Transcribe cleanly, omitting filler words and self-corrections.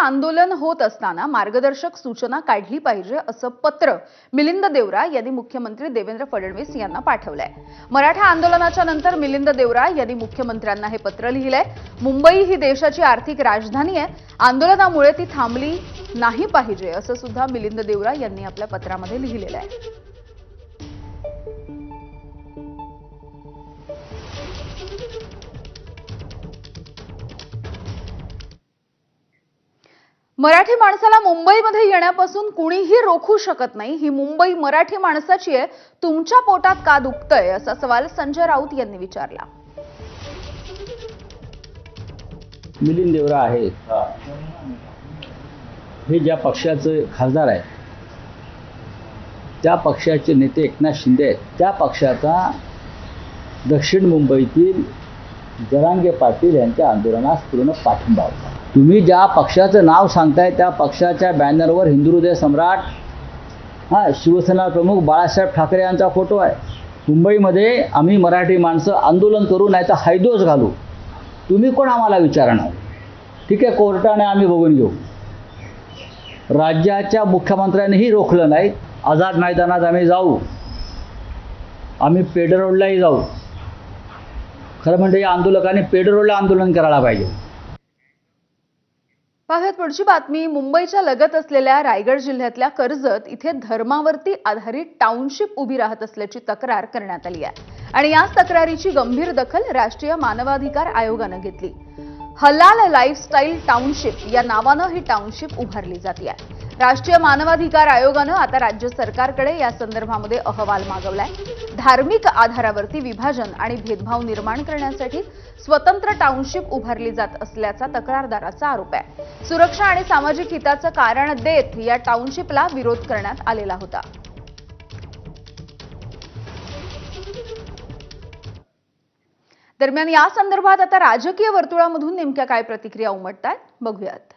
आंदोलन होत असताना मार्गदर्शक सूचना काढली पाहिजे असं पत्र मिलिंद देवरा यांनी मुख्यमंत्री देवेंद्र फडणवीस यांना पाठवलंय। मराठा आंदोलनाच्या नंतर मिलिंद देवरा यांनी मुख्यमंत्र्यांना हे पत्र लिहिलंय। मुंबई ही देशाची आर्थिक राजधानी आहे, आंदोलनामुळे ती थांबली नाही पाहिजे असं सुद्धा मिलिंद देवरा यांनी आपल्या पत्रामध्ये लिहिलेलं आहे। मराठी माणसाला मुंबईमध्ये येण्यापासून कुणीही रोखू शकत नाही। ही मुंबई मराठी माणसाची आहे, तुमच्या पोटात का दुखतंय असा सवाल संजय राऊत यांनी विचारला। मिलिंद देवरा आहेत, हे ज्या पक्षाचे खासदार आहेत त्या पक्षाचे नेते एकनाथ शिंदे आहेत, त्या पक्षाचा दक्षिण मुंबईतील जरांगे पाटील यांच्या आंदोलनास पूर्ण पाठिंबा होता। तुम्ही ज्या पक्षाचं नाव सांगताय त्या पक्षाच्या बॅनरवर हिंदू हृदय सम्राट शिवसेना प्रमुख बाळासाहेब ठाकरे यांचा फोटो आहे। मुंबईमध्ये आम्ही मराठी माणसं आंदोलन करू नाही तर हायदोस घालू, तुम्ही कोण आम्हाला विचारणार? ठीक आहे, कोर्टाने आम्ही बघून घेऊ। राज्याच्या मुख्यमंत्र्यांनीही रोखलं नाही। आझाद मैदानात आम्ही जाऊ, आम्ही पेड रोडलाही जाऊ। खरं म्हणजे या आंदोलकांनी पेड रोडला आंदोलन करायला पाहिजे। पाहूयात पुढची बातमी। मुंबईच्या लगत असलेल्या रायगड जिल्ह्यातल्या कर्जत इथे धर्मावरती आधारित टाउनशिप उभी राहत असल्याची तक्रार करण्यात आली आहे आणि याच तक्रारीची गंभीर दखल राष्ट्रीय मानवाधिकार आयोगाने घेतली। हलाल लाईफस्टाईल टाउनशिप या नावानं ही टाउनशिप उभारली जाते आहे। राष्ट्रीय मानवाधिकार आयोगाने आता राज्य सरकारकडे या संदर्भामध्ये अहवाल मागवलाय। धार्मिक आधारावरती विभाजन आणि भेदभाव निर्माण करण्यासाठी स्वतंत्र टाउनशिप उभारली जात असल्याचा तक्रारदाराचा आरोप आहे। सुरक्षा आणि सामाजिक हिताचं कारण देत या टाउनशिपला विरोध करण्यात आलेला होता। दरम्यान या संदर्भात आता राजकीय वर्तुळामधून नेमक्या काय प्रतिक्रिया उमटतात बघूयात।